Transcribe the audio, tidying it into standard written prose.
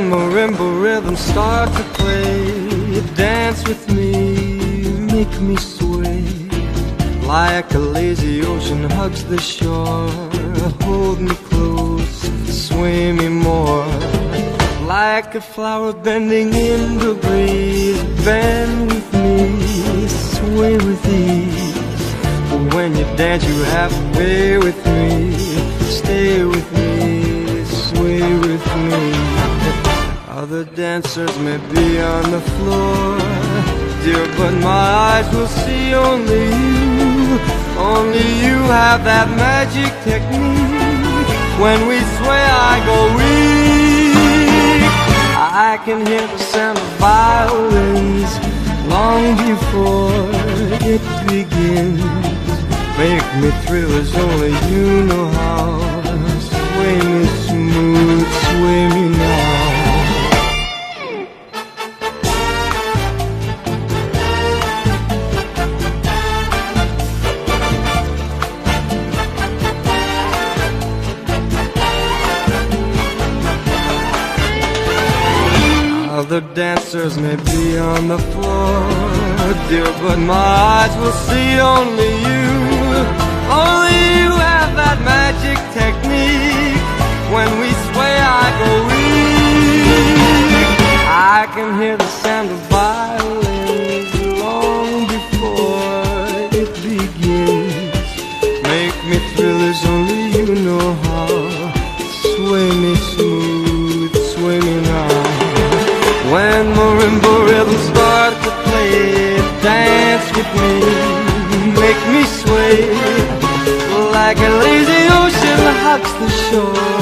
marimba rhythms start to play, dance with me, make me sway. Like a lazy ocean hugs the shore, hold me close, sway me more. Like a flower bending in the breeze, bend with me, sway with ease. When you dance you have to play with me, stay with me, sway with me. Other dancers may be on the floor, dear, but my eyes will see only you. Only you have that magic technique. When we sway I go weak. I can hear the sound of violins long before it begins. Make me thrill as only you know how. Sway me smooth, sway me now. Other dancers may be on the floor, dear, but my eyes will see only you. Only you have that magic technique. When we sway I go weak. I can hear the sound of violins long before it begins. Make me thrill as only you know how. Sway me smooth, sway me now. When marimba rhythms start to play, dance with me, make me sway. Like a lazy ocean hugs the shore,